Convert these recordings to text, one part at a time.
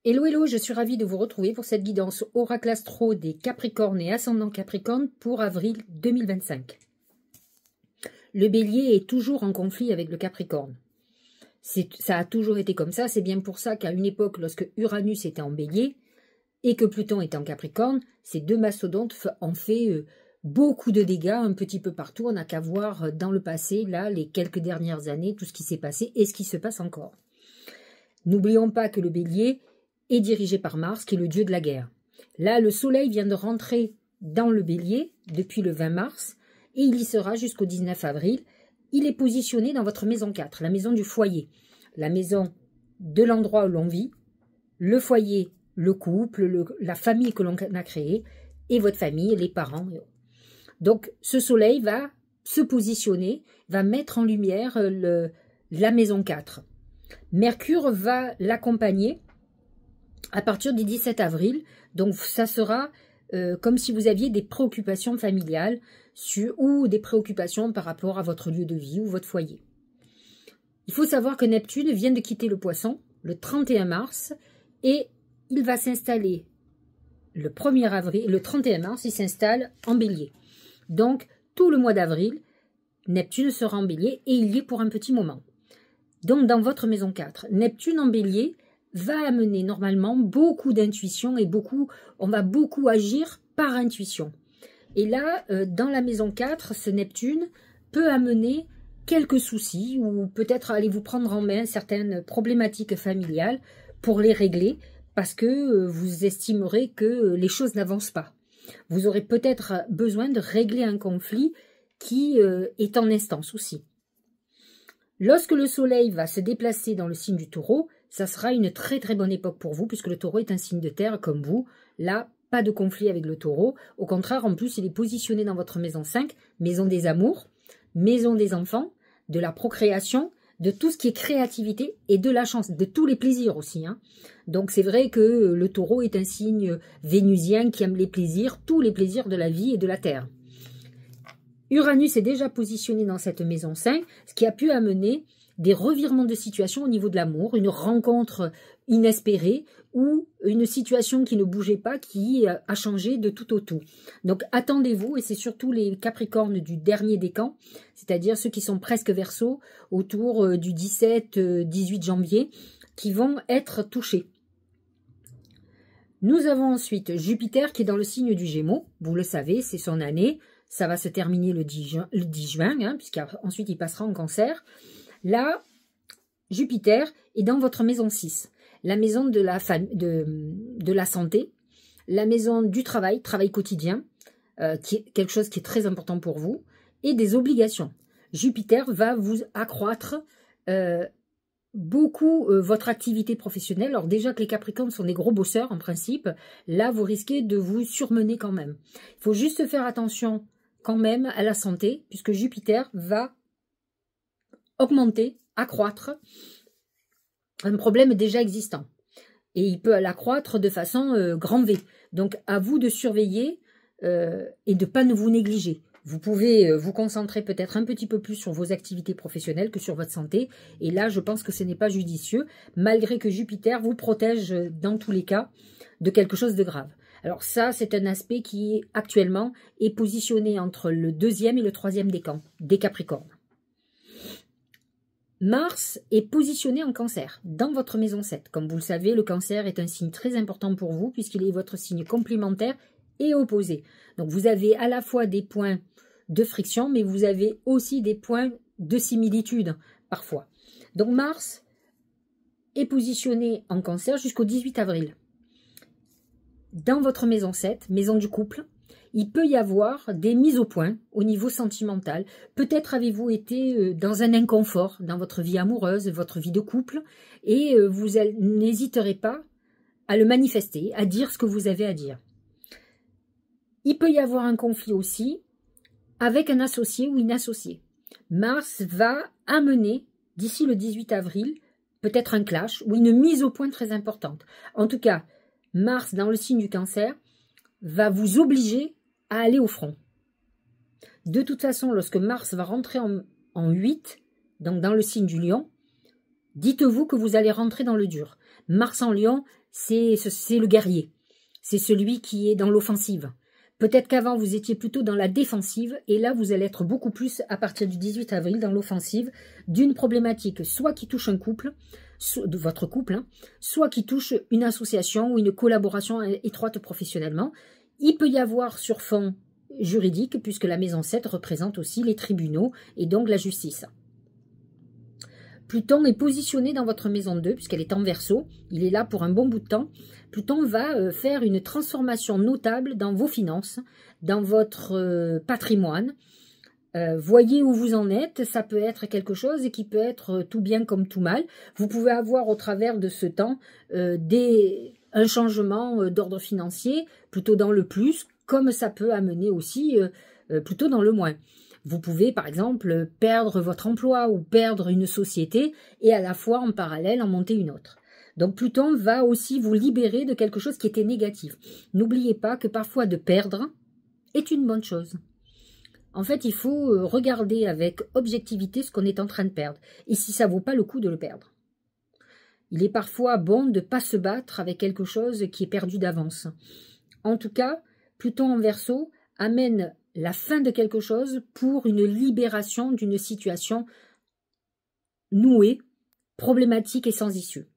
Hello, hello, je suis ravie de vous retrouver pour cette guidance Oracle Astro des Capricornes et Ascendant Capricorne pour avril 2025. Le Bélier est toujours en conflit avec le Capricorne. Ça a toujours été comme ça, c'est bien pour ça qu'à une époque, lorsque Uranus était en Bélier et que Pluton était en Capricorne, ces deux mastodontes ont fait beaucoup de dégâts un petit peu partout. On n'a qu'à voir dans le passé, là, les quelques dernières années, tout ce qui s'est passé et ce qui se passe encore. N'oublions pas que le Bélier est dirigé par Mars, qui est le dieu de la guerre. Là, le Soleil vient de rentrer dans le Bélier depuis le 20 mars, et il y sera jusqu'au 19 avril. Il est positionné dans votre maison 4, la maison du foyer, la maison de l'endroit où l'on vit, le foyer, le couple, la famille que l'on a créée, et votre famille, les parents. Donc, ce Soleil va se positionner, va mettre en lumière la maison 4. Mercure va l'accompagner à partir du 17 avril, donc ça sera comme si vous aviez des préoccupations familiales ou des préoccupations par rapport à votre lieu de vie ou votre foyer. Il faut savoir que Neptune vient de quitter le Poisson le 31 mars et il va s'installer le 1er avril, le 31 mars, il s'installe en Bélier. Donc tout le mois d'avril, Neptune sera en Bélier et il y est pour un petit moment. Donc dans votre maison 4, Neptune en Bélier va amener normalement beaucoup d'intuition et on va beaucoup agir par intuition. Et là, dans la maison 4, ce Neptune peut amener quelques soucis ou peut-être aller vous prendre en main certaines problématiques familiales pour les régler parce que vous estimerez que les choses n'avancent pas. Vous aurez peut-être besoin de régler un conflit qui est en instance aussi. Lorsque le Soleil va se déplacer dans le signe du Taureau, ça sera une très très bonne époque pour vous, puisque le Taureau est un signe de terre comme vous. Là, pas de conflit avec le Taureau. Au contraire, en plus, il est positionné dans votre maison 5, maison des amours, maison des enfants, de la procréation, de tout ce qui est créativité et de la chance, de tous les plaisirs aussi. Donc c'est vrai que le Taureau est un signe vénusien qui aime les plaisirs, tous les plaisirs de la vie et de la terre. Uranus est déjà positionné dans cette maison 5, ce qui a pu amener des revirements de situation au niveau de l'amour, une rencontre inespérée ou une situation qui ne bougeait pas, qui a changé de tout au tout. Donc attendez-vous, et c'est surtout les Capricornes du dernier décan, c'est-à-dire ceux qui sont presque Verseau, autour du 17-18 janvier, qui vont être touchés. Nous avons ensuite Jupiter qui est dans le signe du Gémeaux, vous le savez, c'est son année, ça va se terminer le 10 juin, puisqu'ensuite il passera en Cancer. Là, Jupiter est dans votre maison 6, la maison de la santé, la maison du travail quotidien, qui est quelque chose qui est très important pour vous, et des obligations. Jupiter va vous accroître beaucoup votre activité professionnelle. Alors déjà que les Capricornes sont des gros bosseurs en principe, là vous risquez de vous surmener quand même. Il faut juste faire attention quand même à la santé, puisque Jupiter va augmenter, accroître un problème déjà existant. Et il peut l'accroître de façon grand V. Donc à vous de surveiller et de ne pas vous négliger. Vous pouvez vous concentrer peut-être un petit peu plus sur vos activités professionnelles que sur votre santé. Et là, je pense que ce n'est pas judicieux, malgré que Jupiter vous protège dans tous les cas de quelque chose de grave. Alors ça, c'est un aspect qui actuellement est positionné entre le 2e et le 3e décan des Capricornes. Mars est positionné en Cancer, dans votre maison 7. Comme vous le savez, le Cancer est un signe très important pour vous, puisqu'il est votre signe complémentaire et opposé. Donc vous avez à la fois des points de friction, mais vous avez aussi des points de similitude, parfois. Donc Mars est positionné en Cancer jusqu'au 18 avril. Dans votre maison 7, maison du couple, il peut y avoir des mises au point au niveau sentimental. Peut-être avez-vous été dans un inconfort dans votre vie amoureuse, votre vie de couple, et vous n'hésiterez pas à le manifester, à dire ce que vous avez à dire. Il peut y avoir un conflit aussi avec un associé ou une associée. Mars va amener, d'ici le 18 avril, peut-être un clash ou une mise au point très importante. En tout cas, Mars, dans le signe du Cancer, va vous obliger à aller au front. De toute façon, lorsque Mars va rentrer en 8, donc dans le signe du Lion, dites-vous que vous allez rentrer dans le dur. Mars en Lion, c'est le guerrier. C'est celui qui est dans l'offensive. Peut-être qu'avant, vous étiez plutôt dans la défensive, et là, vous allez être beaucoup plus, à partir du 18 avril, dans l'offensive d'une problématique, soit qui touche un couple, de votre couple, hein, soit qui touche une association ou une collaboration étroite professionnellement. Il peut y avoir sur fond juridique, puisque la maison 7 représente aussi les tribunaux et donc la justice. Pluton est positionné dans votre maison 2, puisqu'elle est en Verseau. Il est là pour un bon bout de temps. Pluton va faire une transformation notable dans vos finances, dans votre patrimoine. Voyez où vous en êtes. Ça peut être quelque chose qui peut être tout bien comme tout mal. Vous pouvez avoir au travers de ce temps un changement d'ordre financier, plutôt dans le plus, comme ça peut amener aussi plutôt dans le moins. Vous pouvez, par exemple, perdre votre emploi ou perdre une société et à la fois, en parallèle, en monter une autre. Donc, Pluton va aussi vous libérer de quelque chose qui était négatif. N'oubliez pas que parfois, de perdre est une bonne chose. En fait, il faut regarder avec objectivité ce qu'on est en train de perdre. Et si ça ne vaut pas le coup de le perdre. Il est parfois bon de ne pas se battre avec quelque chose qui est perdu d'avance. En tout cas, Pluton en Verseau amène la fin de quelque chose pour une libération d'une situation nouée, problématique et sans issue.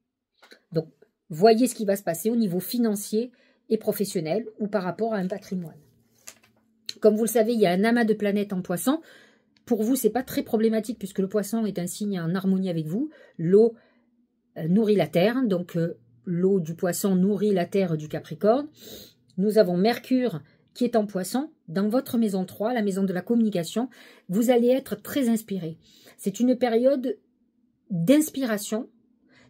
Donc, voyez ce qui va se passer au niveau financier et professionnel ou par rapport à un patrimoine. Comme vous le savez, il y a un amas de planètes en Poisson. Pour vous, ce n'est pas très problématique puisque le Poisson est un signe en harmonie avec vous. L'eau nourrit la Terre, donc l'eau du Poisson nourrit la Terre du Capricorne. Nous avons Mercure qui est en Poisson, dans votre maison 3, la maison de la communication, vous allez être très inspiré. C'est une période d'inspiration,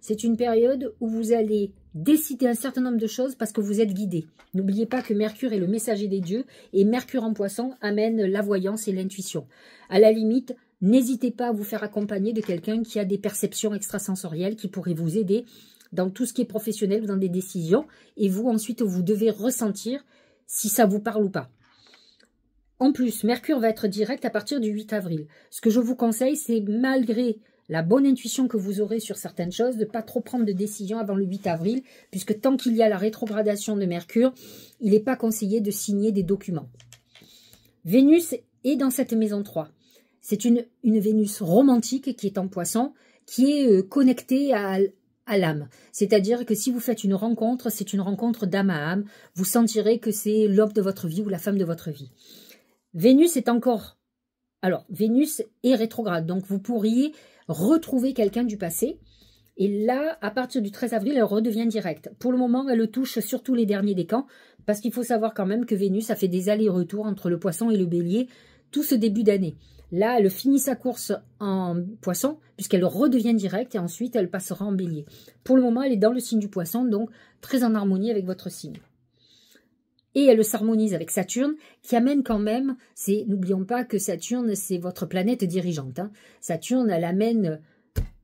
c'est une période où vous allez décider un certain nombre de choses parce que vous êtes guidé. N'oubliez pas que Mercure est le messager des dieux et Mercure en Poisson amène la voyance et l'intuition. À la limite, n'hésitez pas à vous faire accompagner de quelqu'un qui a des perceptions extrasensorielles qui pourraient vous aider dans tout ce qui est professionnel ou dans des décisions et vous, ensuite, vous devez ressentir si ça vous parle ou pas. En plus, Mercure va être direct à partir du 8 avril. Ce que je vous conseille, c'est malgré la bonne intuition que vous aurez sur certaines choses, de ne pas trop prendre de décision avant le 8 avril, puisque tant qu'il y a la rétrogradation de Mercure, il n'est pas conseillé de signer des documents. Vénus est dans cette maison 3. C'est une Vénus romantique qui est en Poisson, qui est connectée à l'âme. C'est-à-dire que si vous faites une rencontre, c'est une rencontre d'âme à âme. Vous sentirez que c'est l'homme de votre vie ou la femme de votre vie. Vénus est encore... Alors, Vénus est rétrograde, donc vous pourriez retrouver quelqu'un du passé. Et là, à partir du 13 avril, elle redevient directe. Pour le moment, elle touche surtout les derniers décans, parce qu'il faut savoir quand même que Vénus a fait des allers-retours entre le Poisson et le Bélier tout ce début d'année. Là, elle finit sa course en Poisson, puisqu'elle redevient directe, et ensuite, elle passera en Bélier. Pour le moment, elle est dans le signe du Poisson, donc très en harmonie avec votre signe. Et elle s'harmonise avec Saturne, qui amène quand même, n'oublions pas que Saturne, c'est votre planète dirigeante. Hein. Saturne, elle amène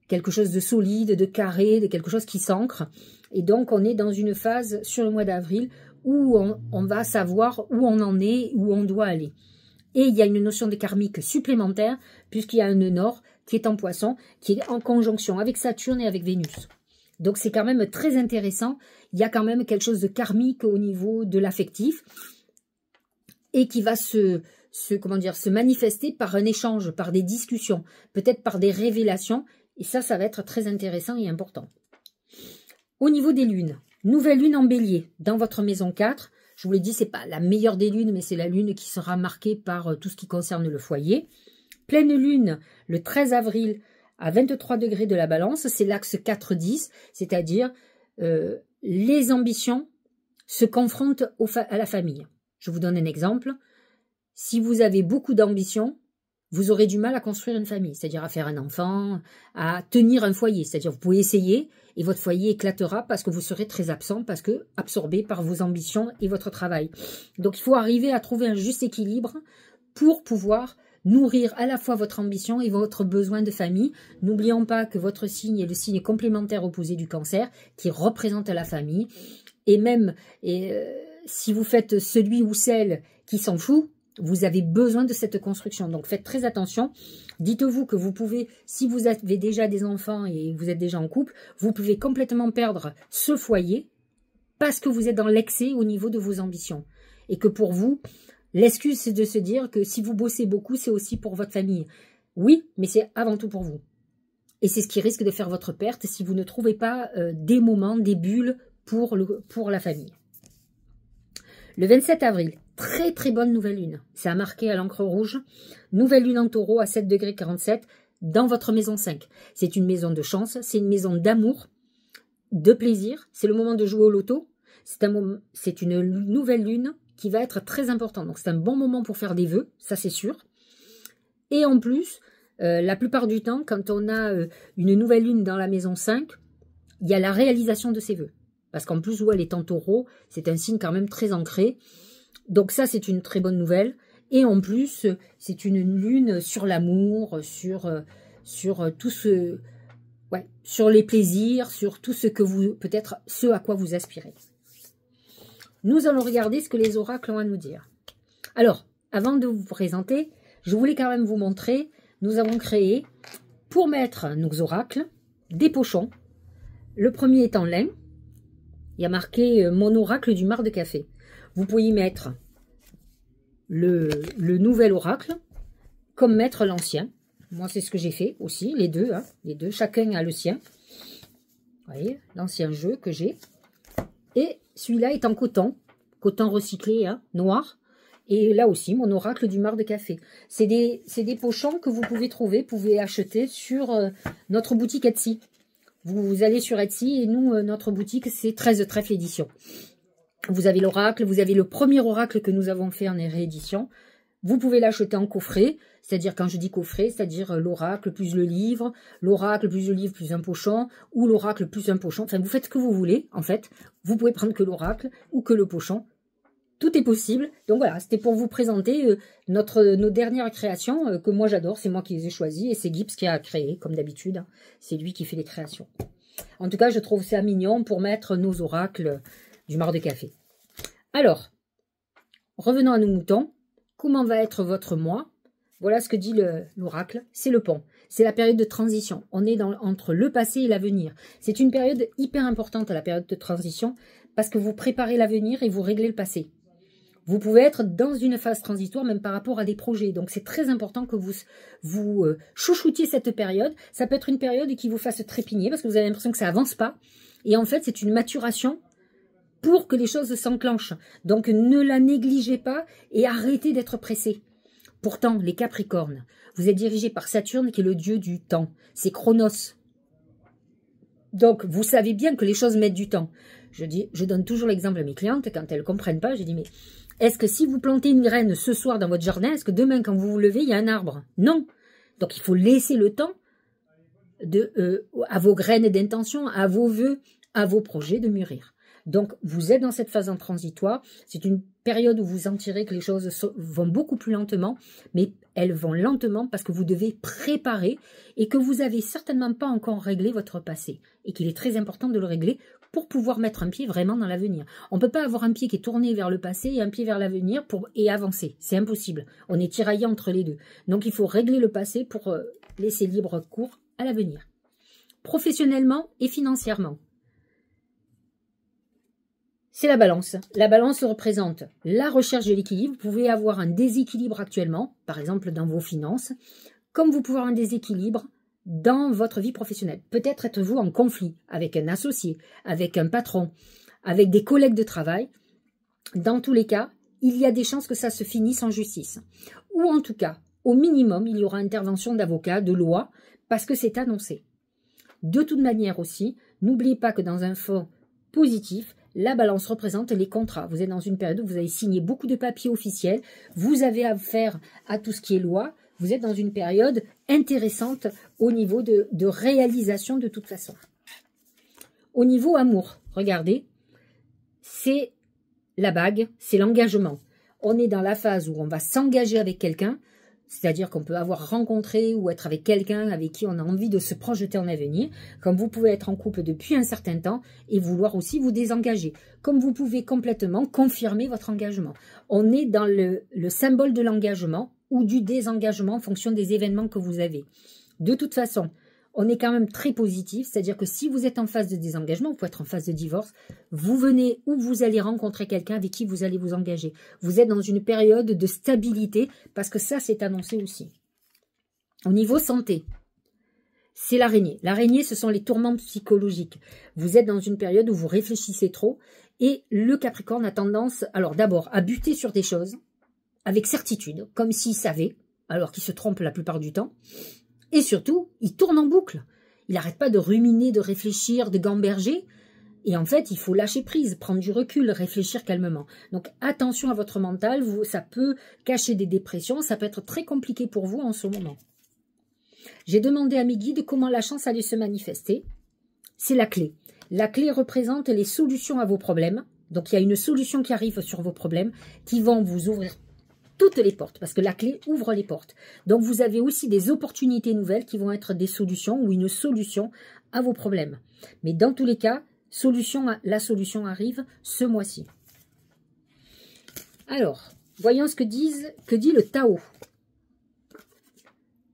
quelque chose de solide, de carré, de quelque chose qui s'ancre. Et donc, on est dans une phase, sur le mois d'avril, où on va savoir où on en est, où on doit aller. Et il y a une notion de karmique supplémentaire, puisqu'il y a un nœud nord qui est en Poisson, qui est en conjonction avec Saturne et avec Vénus. Donc c'est quand même très intéressant. Il y a quand même quelque chose de karmique au niveau de l'affectif et qui va se manifester par un échange, par des discussions, peut-être par des révélations. Et ça va être très intéressant et important. Au niveau des lunes, nouvelle lune en Bélier dans votre maison 4. Je vous l'ai dit, ce n'est pas la meilleure des lunes, mais c'est la lune qui sera marquée par tout ce qui concerne le foyer. Pleine lune, le 13 avril, à 23 degrés de la balance, c'est l'axe 4-10, c'est-à-dire les ambitions se confrontent à la famille. Je vous donne un exemple. Si vous avez beaucoup d'ambition, vous aurez du mal à construire une famille, c'est-à-dire à faire un enfant, à tenir un foyer. C'est-à-dire vous pouvez essayer et votre foyer éclatera parce que vous serez très absent, parce que absorbé par vos ambitions et votre travail. Donc il faut arriver à trouver un juste équilibre pour pouvoir nourrir à la fois votre ambition et votre besoin de famille. N'oublions pas que votre signe est le signe complémentaire opposé du Cancer, qui représente la famille. Et même si vous faites celui ou celle qui s'en fout, vous avez besoin de cette construction. Donc faites très attention. Dites-vous que vous pouvez, si vous avez déjà des enfants et vous êtes déjà en couple, vous pouvez complètement perdre ce foyer parce que vous êtes dans l'excès au niveau de vos ambitions. Et que pour vous, l'excuse, c'est de se dire que si vous bossez beaucoup, c'est aussi pour votre famille. Oui, mais c'est avant tout pour vous. Et c'est ce qui risque de faire votre perte si vous ne trouvez pas des moments, des bulles pour la famille. Le 27 avril, très très bonne nouvelle lune. Ça a marqué à l'encre rouge. Nouvelle lune en taureau à 7 degrés 47 dans votre maison 5. C'est une maison de chance, c'est une maison d'amour, de plaisir. C'est le moment de jouer au loto. C'est une nouvelle lune qui va être très importante. Donc c'est un bon moment pour faire des vœux, ça c'est sûr. Et en plus, la plupart du temps, quand on a une nouvelle lune dans la maison 5, il y a la réalisation de ses vœux. Parce qu'en plus, où elle est en taureau, c'est un signe quand même très ancré. Donc ça, c'est une très bonne nouvelle. Et en plus, c'est une lune sur l'amour, sur tout ce... Ouais, sur les plaisirs, sur tout ce que vous... Peut-être ce à quoi vous aspirez. Nous allons regarder ce que les oracles ont à nous dire. Alors, avant de vous présenter, je voulais quand même vous montrer, nous avons créé, pour mettre nos oracles, des pochons. Le premier est en lin. Il y a marqué « Mon oracle du mar de café ». Vous pouvez y mettre le nouvel oracle, comme mettre l'ancien. Moi, c'est ce que j'ai fait aussi, les deux. Hein, les deux, chacun a le sien. Vous voyez, l'ancien jeu que j'ai. Et celui-là est en coton recyclé, hein, noir. Et là aussi, mon oracle du mar de café. C'est des pochons que vous pouvez trouver, pouvez acheter sur notre boutique Etsy. Vous allez sur Etsy et nous, notre boutique, c'est 13 trèfles édition. Vous avez l'oracle, vous avez le premier oracle que nous avons fait en réédition. Vous pouvez l'acheter en coffret, c'est-à-dire quand je dis coffret, c'est-à-dire l'oracle plus le livre plus un pochon, ou l'oracle plus un pochon. Enfin, vous faites ce que vous voulez, en fait. Vous pouvez prendre que l'oracle ou que le pochon. Tout est possible. Donc voilà, c'était pour vous présenter nos dernières créations que moi j'adore. C'est moi qui les ai choisies et c'est Gibbs qui a créé, comme d'habitude. C'est lui qui fait les créations. En tout cas, je trouve ça mignon pour mettre nos oracles du mar de café. Alors, revenons à nos moutons. Comment va être votre mois? Voilà ce que dit l'oracle. C'est le pont. C'est la période de transition. On est entre le passé et l'avenir. C'est une période hyper importante, la période de transition, parce que vous préparez l'avenir et vous réglez le passé. Vous pouvez être dans une phase transitoire, même par rapport à des projets. Donc, c'est très important que vous chouchoutiez cette période. Ça peut être une période qui vous fasse trépigner, parce que vous avez l'impression que ça avance pas. Et en fait, c'est une maturation pour que les choses s'enclenchent. Donc, ne la négligez pas et arrêtez d'être pressé. Pourtant, les Capricornes, vous êtes dirigés par Saturne, qui est le dieu du temps. C'est Chronos. Donc, vous savez bien que les choses mettent du temps. Je donne toujours l'exemple à mes clientes, quand elles ne comprennent pas, je dis, mais est-ce que si vous plantez une graine ce soir dans votre jardin, est-ce que demain, quand vous vous levez, il y a un arbre? Non. Donc, il faut laisser le temps à vos graines d'intention, à vos vœux, à vos projets de mûrir. Donc, vous êtes dans cette phase en transitoire. C'est une période où vous sentirez que les choses vont beaucoup plus lentement, mais elles vont lentement parce que vous devez préparer et que vous n'avez certainement pas encore réglé votre passé et qu'il est très important de le régler pour pouvoir mettre un pied vraiment dans l'avenir. On ne peut pas avoir un pied qui est tourné vers le passé et un pied vers l'avenir et avancer. C'est impossible. On est tiraillé entre les deux. Donc, il faut régler le passé pour laisser libre cours à l'avenir. Professionnellement et financièrement. C'est la balance. La balance représente la recherche de l'équilibre. Vous pouvez avoir un déséquilibre actuellement, par exemple dans vos finances, comme vous pouvez avoir un déséquilibre dans votre vie professionnelle. Peut-être êtes-vous en conflit avec un associé, avec un patron, avec des collègues de travail. Dans tous les cas, il y a des chances que ça se finisse en justice. Ou en tout cas, au minimum, il y aura intervention d'avocats, de loi, parce que c'est annoncé. De toute manière aussi, n'oubliez pas que dans un fond positif, la balance représente les contrats. Vous êtes dans une période où vous avez signé beaucoup de papiers officiels, vous avez affaire à tout ce qui est loi, vous êtes dans une période intéressante au niveau de réalisation de toute façon. Au niveau amour, regardez, c'est la bague, c'est l'engagement. On est dans la phase où on va s'engager avec quelqu'un, c'est-à-dire qu'on peut avoir rencontré ou être avec quelqu'un avec qui on a envie de se projeter en avenir, comme vous pouvez être en couple depuis un certain temps et vouloir aussi vous désengager, comme vous pouvez complètement confirmer votre engagement. On est dans le symbole de l'engagement ou du désengagement en fonction des événements que vous avez. De toute façon, on est quand même très positif, c'est-à-dire que si vous êtes en phase de désengagement, vous pouvez être en phase de divorce, vous venez ou vous allez rencontrer quelqu'un avec qui vous allez vous engager. Vous êtes dans une période de stabilité, parce que ça, c'est annoncé aussi. Au niveau santé, c'est l'araignée. L'araignée, ce sont les tourments psychologiques. Vous êtes dans une période où vous réfléchissez trop, et le Capricorne a tendance, alors d'abord, à buter sur des choses, avec certitude, comme s'il savait, alors qu'il se trompe la plupart du temps. Et surtout, il tourne en boucle. Il n'arrête pas de ruminer, de réfléchir, de gamberger. Et en fait, il faut lâcher prise, prendre du recul, réfléchir calmement. Donc attention à votre mental, ça peut cacher des dépressions, ça peut être très compliqué pour vous en ce moment. J'ai demandé à mes guides comment la chance allait se manifester. C'est la clé. La clé représente les solutions à vos problèmes. Donc il y a une solution qui arrive sur vos problèmes qui vont vous ouvrir toutes les portes, parce que la clé ouvre les portes. Donc vous avez aussi des opportunités nouvelles qui vont être des solutions ou une solution à vos problèmes. Mais dans tous les cas, la solution arrive ce mois-ci. Alors, voyons ce que dit le Tao.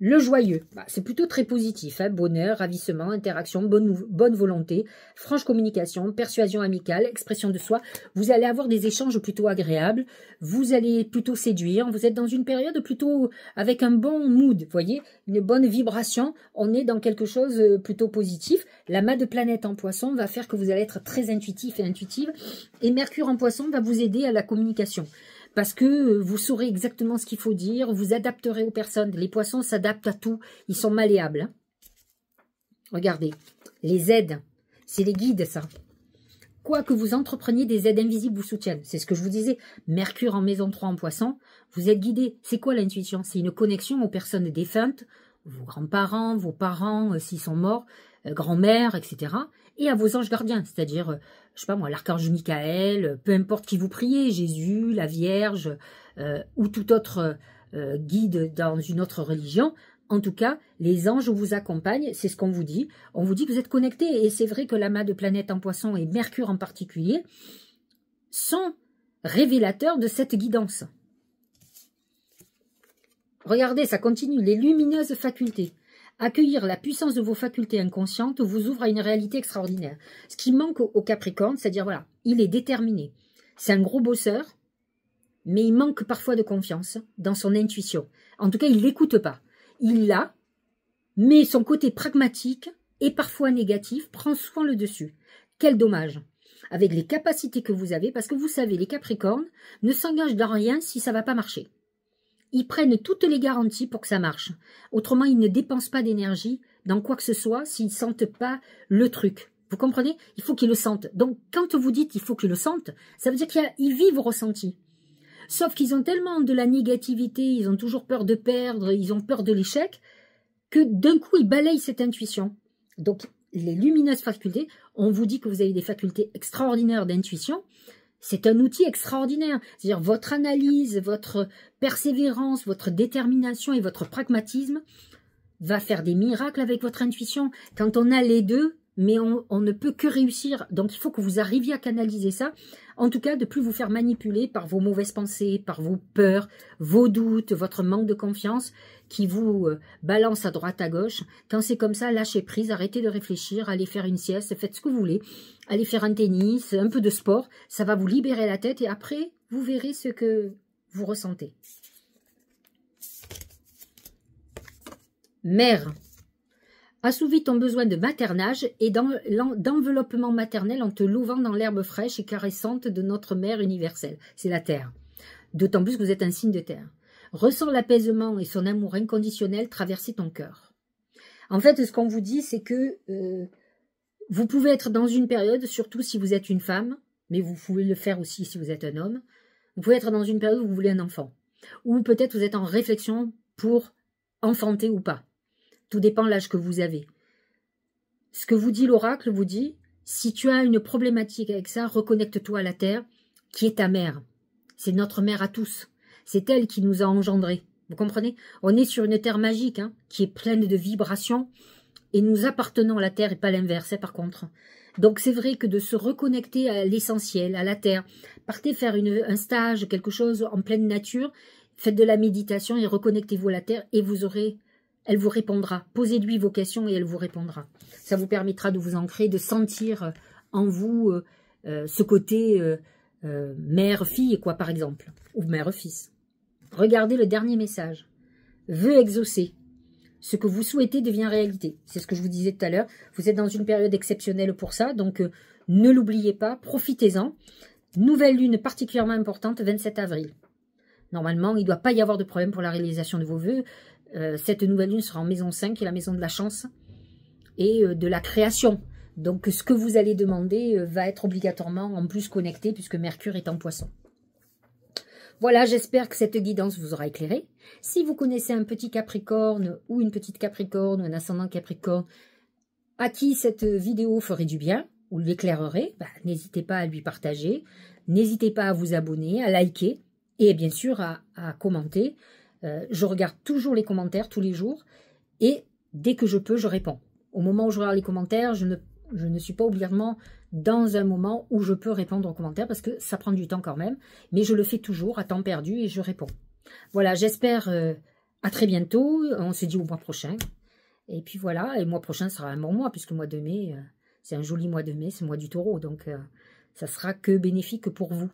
Le joyeux, c'est plutôt très positif, hein, bonheur, ravissement, interaction, bonne volonté, franche communication, persuasion amicale, expression de soi. Vous allez avoir des échanges plutôt agréables, vous allez plutôt séduire, vous êtes dans une période plutôt avec un bon mood, vous voyez, une bonne vibration, on est dans quelque chose plutôt positif. La mât de planète en poisson va faire que vous allez être très intuitif et intuitive, et Mercure en poisson va vous aider à la communication. Parce que vous saurez exactement ce qu'il faut dire, vous adapterez aux personnes. Les poissons s'adaptent à tout, ils sont malléables. Hein. Regardez, les aides, c'est les guides ça. Quoi que vous entrepreniez, des aides invisibles vous soutiennent. C'est ce que je vous disais, Mercure en maison 3 en poisson, vous êtes guidé. C'est quoi l'intuition? C'est une connexion aux personnes défuntes, vos grands-parents, vos parents, s'ils sont morts, grand-mère, etc. Et à vos anges gardiens, c'est-à-dire, je sais pas moi, l'archange Michael, peu importe qui vous priez, Jésus, la Vierge, ou tout autre guide dans une autre religion. En tout cas, les anges vous accompagnent, c'est ce qu'on vous dit. On vous dit que vous êtes connectés, et c'est vrai que l'amas de planètes en poisson et Mercure en particulier sont révélateurs de cette guidance. Regardez, ça continue, les lumineuses facultés. Accueillir la puissance de vos facultés inconscientes vous ouvre à une réalité extraordinaire. Ce qui manque au Capricorne, c'est-à-dire, voilà, il est déterminé. C'est un gros bosseur, mais il manque parfois de confiance dans son intuition. En tout cas, il ne l'écoute pas. Il l'a, mais son côté pragmatique et parfois négatif prend souvent le dessus. Quel dommage. Avec les capacités que vous avez, parce que vous savez, les Capricornes ne s'engagent dans rien si ça ne va pas marcher. Ils prennent toutes les garanties pour que ça marche. Autrement, ils ne dépensent pas d'énergie dans quoi que ce soit s'ils ne sentent pas le truc. Vous comprenez? Il faut qu'ils le sentent. Donc, quand vous dites « il faut qu'ils le sentent », ça veut dire qu'ils vivent ressenti. Sauf qu'ils ont tellement de la négativité, ils ont toujours peur de perdre, ils ont peur de l'échec, que d'un coup, ils balayent cette intuition. Donc, les lumineuses facultés, on vous dit que vous avez des facultés extraordinaires d'intuition. C'est un outil extraordinaire. C'est-à-dire votre analyse, votre persévérance, votre détermination et votre pragmatisme va faire des miracles avec votre intuition. Quand on a les deux, mais on ne peut que réussir. Donc, il faut que vous arriviez à canaliser ça. En tout cas, de plus vous faire manipuler par vos mauvaises pensées, par vos peurs, vos doutes, votre manque de confiance qui vous balance à droite, à gauche. Quand c'est comme ça, lâchez prise, arrêtez de réfléchir, allez faire une sieste, faites ce que vous voulez. Allez faire un tennis, un peu de sport. Ça va vous libérer la tête et après, vous verrez ce que vous ressentez. Mère. Assouvis ton besoin de maternage et d'enveloppement maternel en te louvant dans l'herbe fraîche et caressante de notre mère universelle. C'est la terre. D'autant plus que vous êtes un signe de terre. Ressens l'apaisement et son amour inconditionnel traverser ton cœur. En fait, ce qu'on vous dit, c'est que vous pouvez être dans une période, surtout si vous êtes une femme, mais vous pouvez le faire aussi si vous êtes un homme, vous pouvez être dans une période où vous voulez un enfant. Ou peut-être vous êtes en réflexion pour enfanter ou pas. Tout dépend de l'âge que vous avez. Ce que vous dit l'oracle vous dit, si tu as une problématique avec ça, reconnecte-toi à la terre, qui est ta mère. C'est notre mère à tous. C'est elle qui nous a engendrés. Vous comprenez? On est sur une terre magique, hein, qui est pleine de vibrations, et nous appartenons à la terre et pas l'inverse, par contre. Donc c'est vrai que de se reconnecter à l'essentiel, à la terre, partez faire un stage, quelque chose en pleine nature, faites de la méditation et reconnectez-vous à la terre, et vous aurez elle vous répondra. Posez-lui vos questions et elle vous répondra. Ça vous permettra de vous ancrer, de sentir en vous ce côté mère-fille, quoi, par exemple, ou mère-fils. Regardez le dernier message. Vœu exaucé. Ce que vous souhaitez devient réalité. C'est ce que je vous disais tout à l'heure. Vous êtes dans une période exceptionnelle pour ça, donc ne l'oubliez pas, profitez-en. Nouvelle lune particulièrement importante, 27 avril. Normalement, il ne doit pas y avoir de problème pour la réalisation de vos vœux. Cette nouvelle lune sera en maison 5, qui est la maison de la chance et de la création. Donc, ce que vous allez demander va être obligatoirement en plus connecté, puisque Mercure est en Poisson. Voilà, j'espère que cette guidance vous aura éclairé. Si vous connaissez un petit Capricorne ou une petite Capricorne ou un ascendant Capricorne à qui cette vidéo ferait du bien ou l'éclairerait, n'hésitez pas à lui partager, n'hésitez pas à vous abonner, à liker et bien sûr à commenter. Je regarde toujours les commentaires tous les jours et dès que je peux, je réponds. Au moment où je regarde les commentaires, je ne suis pas obligatoirement dans un moment où je peux répondre aux commentaires parce que ça prend du temps quand même. Mais je le fais toujours à temps perdu et je réponds. Voilà, j'espère à très bientôt. On se dit au mois prochain. Et puis voilà, et le mois prochain sera un bon mois puisque le mois de mai, c'est un joli mois de mai, c'est le mois du taureau. Donc ça sera que bénéfique pour vous.